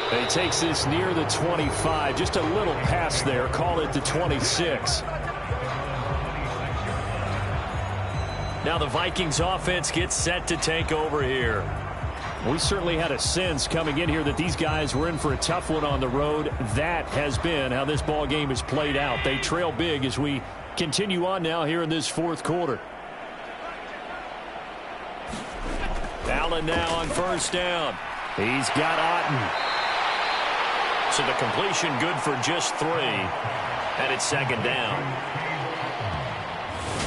He takes this near the 25. Just a little pass there. Call it the 26. Now the Vikings offense gets set to take over here. We certainly had a sense coming in here that these guys were in for a tough one on the road. That has been how this ball game has played out. They trail big as we continue on now here in this 4th quarter. Allen now on 1st down. He's got Otten. So the completion good for just 3. And it's 2nd down.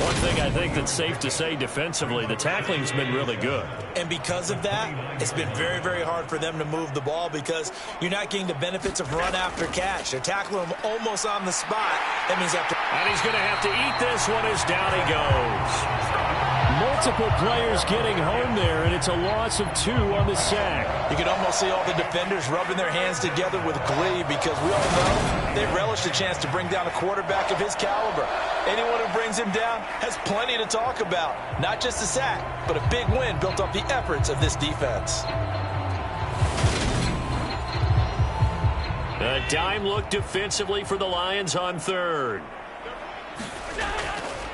One thing I think that's safe to say defensively, the tackling's been really good. And because of that, it's been very, very hard for them to move the ball because you're not getting the benefits of run after catch. They're tackling him almost on the spot. That means after. And he's going to have to eat this one as down he goes. Multiple players getting home there, and it's a loss of 2 on the sack. You can almost see all the defenders rubbing their hands together with glee because we all know they relish the chance to bring down a quarterback of his caliber. Anyone who brings him down has plenty to talk about. Not just a sack, but a big win built off the efforts of this defense. A dime look defensively for the Lions on 3rd.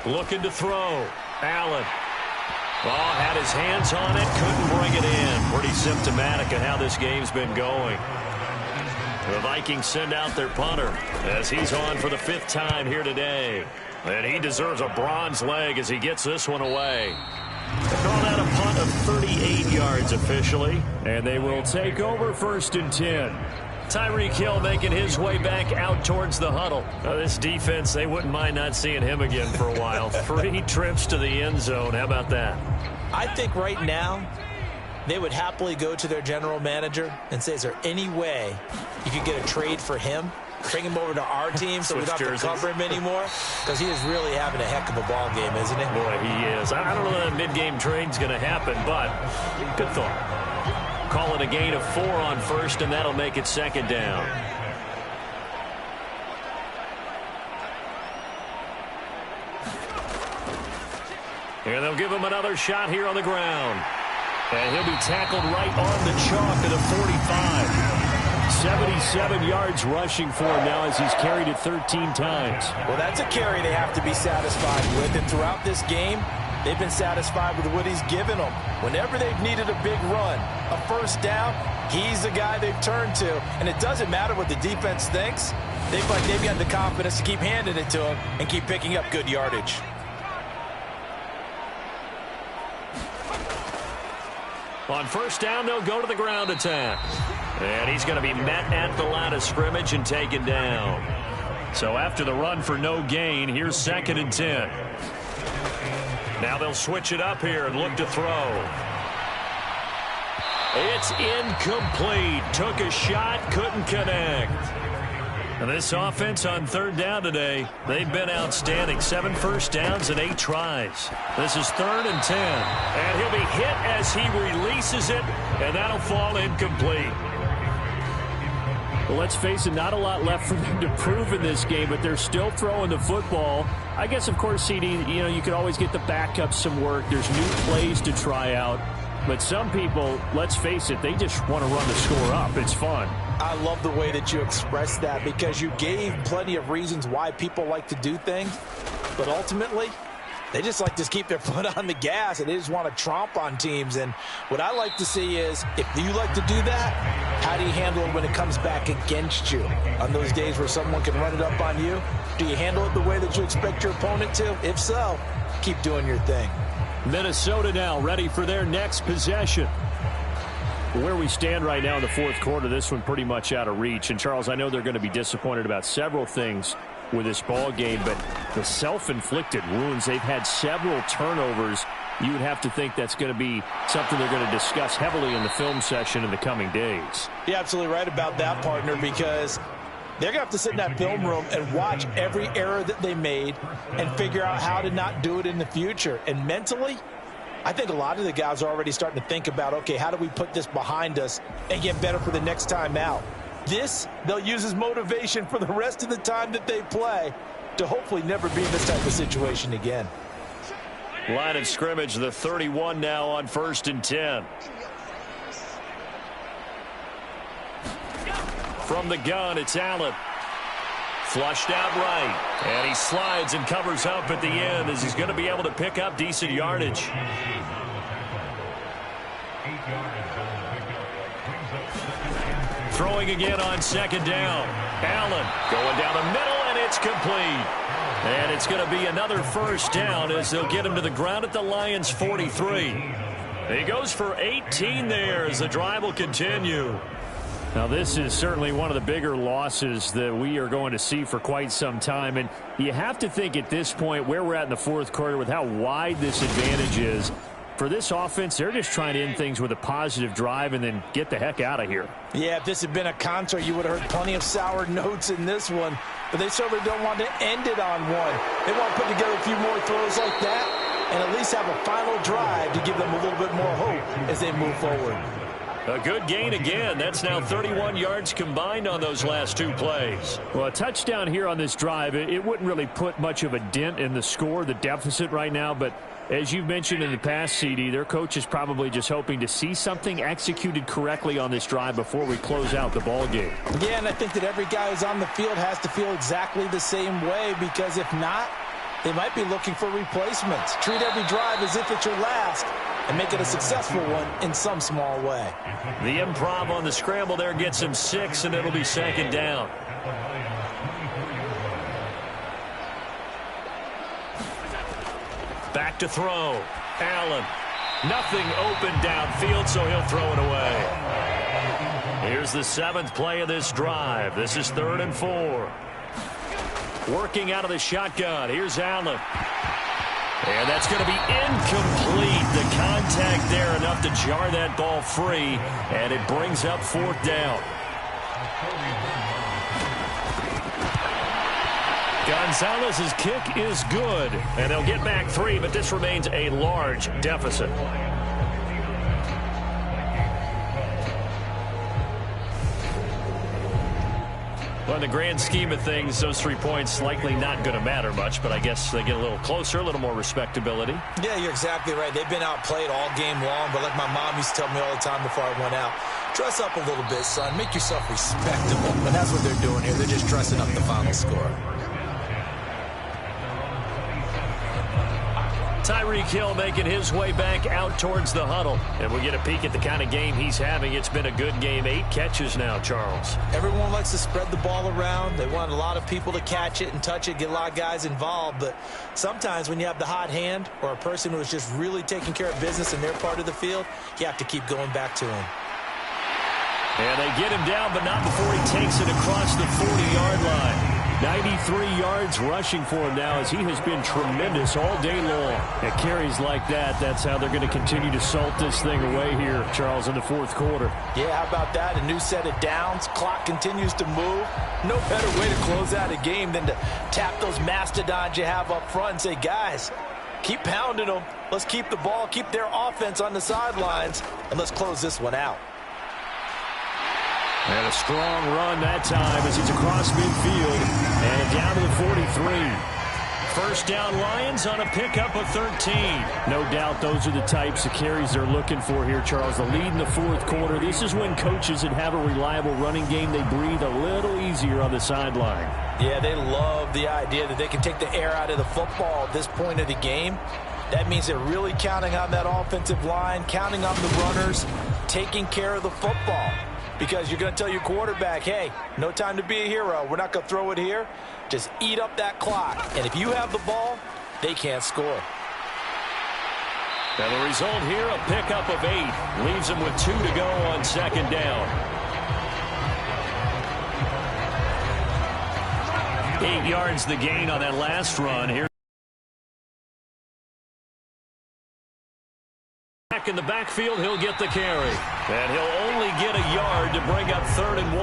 Looking to throw. Allen. Oh, had his hands on it, couldn't bring it in. Pretty symptomatic of how this game's been going. The Vikings send out their punter as he's on for the 5th time here today. And he deserves a bronze leg as he gets this one away. 38 yards officially, and they will take over 1st and 10. Tyreek Hill making his way back out towards the huddle. This defense, they wouldn't mind not seeing him again for a while. 3 trips to the end zone. How about that? I think right now they would happily go to their general manager and say, is there any way you could get a trade for him? Bring him over to our team so we don't have to cover him anymore? Because he is really having a heck of a ball game, isn't he? Boy, he is. I don't know that mid-game trade's going to happen, but good thought. Call it a gain of 4 on 1st, and that'll make it 2nd down. And they'll give him another shot here on the ground. And he'll be tackled right on the chalk at the 45. 77 yards rushing for him now as he's carried it 13 times. Well, that's a carry they have to be satisfied with. And throughout this game, they've been satisfied with what he's given them. Whenever they've needed a big run, a 1st down, he's the guy they've turned to. And it doesn't matter what the defense thinks. They've got the confidence to keep handing it to him and keep picking up good yardage. On 1st down, they'll go to the ground attack. And he's going to be met at the line of scrimmage and taken down. So after the run for no gain, here's 2nd and 10. Now they'll switch it up here and look to throw. It's incomplete. Took a shot, couldn't connect. And this offense on 3rd down today, they've been outstanding. 7 first downs and 8 tries. This is 3rd and 10. And he'll be hit as he releases it, and that'll fall incomplete. Well, let's face it, not a lot left for them to prove in this game, but they're still throwing the football. I guess, of course, CD, you could always get the backup some work. There's new plays to try out. But some people, let's face it, they just want to run the score up. It's fun. I love the way that you expressed that because you gave plenty of reasons why people like to do things. But ultimately, they just like to keep their foot on the gas, and they just want to tromp on teams. And what I like to see is, if you like to do that, how do you handle it when it comes back against you? On those days where someone can run it up on you, do you handle it the way that you expect your opponent to? If so, keep doing your thing. Minnesota now ready for their next possession. Where we stand right now in the 4th quarter, this one pretty much out of reach. And, Charles, I know they're going to be disappointed about several things with this ball game, but the self-inflicted wounds, they've had several turnovers. You would have to think that's going to be something they're going to discuss heavily in the film session in the coming days. You're absolutely right about that, partner, because they're going to have to sit in that film room and watch every error that they made and figure out how to not do it in the future. And mentally, I think a lot of the guys are already starting to think about, okay, how do we put this behind us and get better for the next time out? This, they'll use as motivation for the rest of the time that they play to hopefully never be in this type of situation again. Line of scrimmage, the 31 now on 1st and 10. From the gun, it's Allen. Flushed out right. And he slides and covers up at the end as he's going to be able to pick up decent yardage. Throwing again on 2nd down. Allen going down the middle, and it's complete. And it's going to be another 1st down as they'll get him to the ground at the Lions' 43. He goes for 18 there as the drive will continue. Now, this is certainly one of the bigger losses that we are going to see for quite some time. And you have to think at this point where we're at in the 4th quarter with how wide this advantage is. For this offense, they're just trying to end things with a positive drive and then get the heck out of here. Yeah, if this had been a concert, you would have heard plenty of sour notes in this one. But they certainly don't want to end it on one. They want to put together a few more throws like that and at least have a final drive to give them a little bit more hope as they move forward. A good gain again. That's now 31 yards combined on those last 2 plays. Well, a touchdown here on this drive, it wouldn't really put much of a dent in the score, the deficit right now. But as you've mentioned in the past, CD, their coach is probably just hoping to see something executed correctly on this drive before we close out the ball game. Yeah, and I think that every guy who's on the field has to feel exactly the same way, because if not, they might be looking for replacements. Treat every drive as if it's your last and make it a successful one in some small way. The improv on the scramble there gets him 6, and it'll be 2nd down. Back to throw. Allen. Nothing open downfield, so he'll throw it away. Here's the 7th play of this drive. This is 3rd and 4. Working out of the shotgun. Here's Allen. And that's going to be incomplete. The contact there enough to jar that ball free, and it brings up 4th down. Gonzalez's kick is good, and they'll get back 3, but this remains a large deficit. Well, in the grand scheme of things, those 3 points likely not going to matter much, but I guess they get a little closer, a little more respectability. Yeah, you're exactly right. They've been outplayed all game long, but like my mom used to tell me all the time before I went out, dress up a little bit, son. Make yourself respectable. And that's what they're doing here. They're just dressing up the final score. Tyreek Hill making his way back out towards the huddle. And we'll get a peek at the kind of game he's having. It's been a good game. 8 catches now, Charles. Everyone likes to spread the ball around. They want a lot of people to catch it and touch it, get a lot of guys involved. But sometimes when you have the hot hand or a person who is just really taking care of business in their part of the field, you have to keep going back to him. And they get him down, but not before he takes it across the 40-yard line. 93 yards rushing for him now as he has been tremendous all day long. At carries like that, that's how they're going to continue to salt this thing away here, Charles, in the 4th quarter. Yeah, how about that? A new set of downs. Clock continues to move. No better way to close out a game than to tap those mastodons you have up front and say, guys, keep pounding them. Let's keep the ball, keep their offense on the sidelines, and let's close this one out. And a strong run that time as he's across midfield and down to the 43. First down Lions on a pickup of 13. No doubt those are the types of carries they're looking for here, Charles. The lead in the 4th quarter. This is when coaches that have a reliable running game, they breathe a little easier on the sideline. Yeah, they love the idea that they can take the air out of the football at this point of the game. That means they're really counting on that offensive line, counting on the runners, taking care of the football. Because you're going to tell your quarterback, hey, no time to be a hero. We're not going to throw it here. Just eat up that clock. And if you have the ball, they can't score. And the result here, a pickup of 8. Leaves them with 2 to go on 2nd down. 8 yards the gain on that last run. Here. In the backfield, he'll get the carry. And he'll only get a yard to bring up 3rd and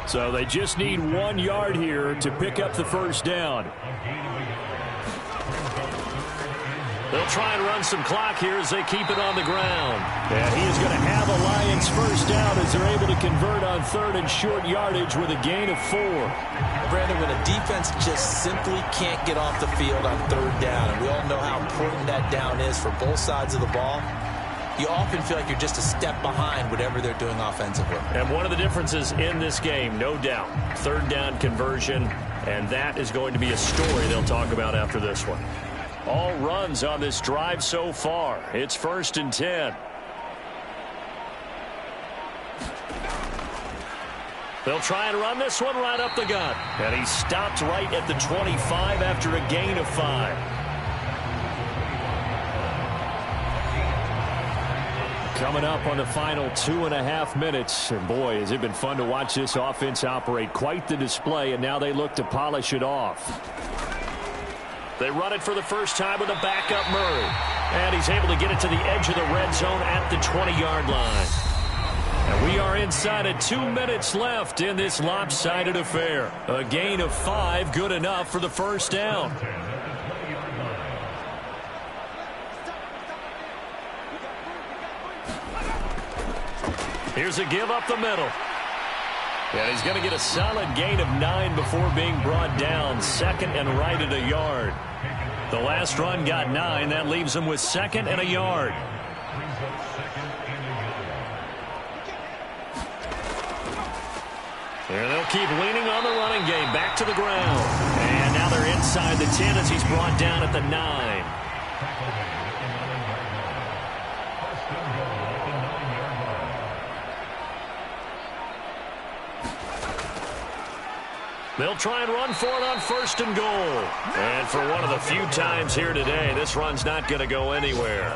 1. So they just need 1 yard here to pick up the first down. They'll try and run some clock here as they keep it on the ground. And he is going to have a Lions first down as they're able to convert on 3rd and short yardage with a gain of 4. Brandon, when a defense just simply can't get off the field on 3rd down, and we all know how important that down is for both sides of the ball, you often feel like you're just a step behind whatever they're doing offensively. And one of the differences in this game, no doubt, 3rd down conversion, and that is going to be a story they'll talk about after this one. All runs on this drive so far. It's 1st and 10. They'll try and run this one right up the gut. And he stopped right at the 25 after a gain of 5. Coming up on the final 2.5 minutes. And boy, has it been fun to watch this offense operate. Quite the display, and now they look to polish it off. They run it for the first time with a backup Murray. And he's able to get it to the edge of the red zone at the 20-yard line. And we are inside of 2 minutes left in this lopsided affair. A gain of 5, good enough for the first down. Here's a give up the middle. And he's going to get a solid gain of 9 before being brought down. 2nd and right at a yard. The last run got 9. That leaves him with 2nd and a yard. And they'll keep leaning on the running game. Back to the ground. And now they're inside the 10 as he's brought down at the 9. They'll try and run for it on 1st and goal. And for one of the few times here today, this run's not going to go anywhere.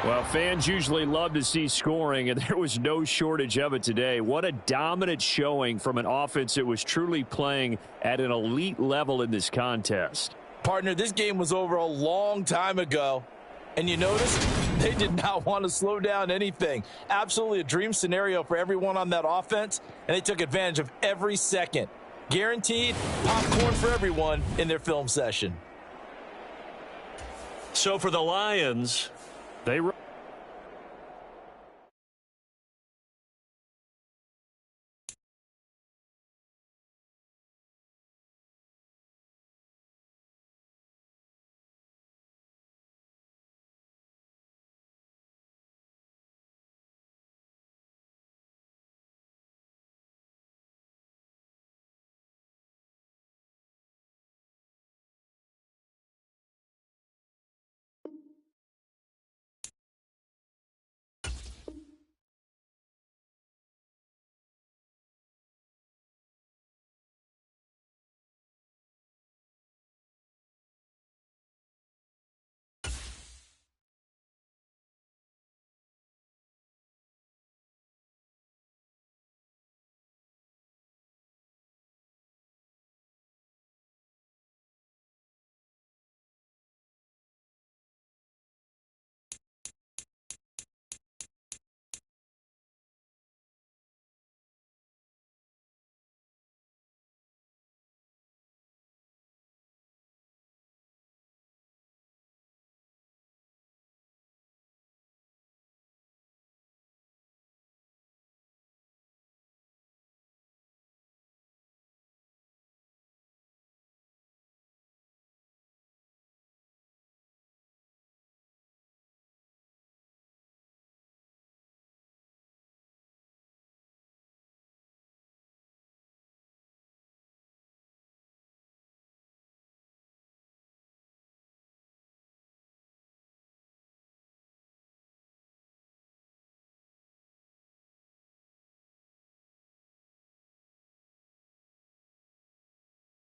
Well, fans usually love to see scoring, and there was no shortage of it today. What a dominant showing from an offense that was truly playing at an elite level in this contest. Partner, this game was over a long time ago, and you notice they did not want to slow down anything. Absolutely a dream scenario for everyone on that offense, and they took advantage of every second. Guaranteed popcorn for everyone in their film session. So for the Lions, they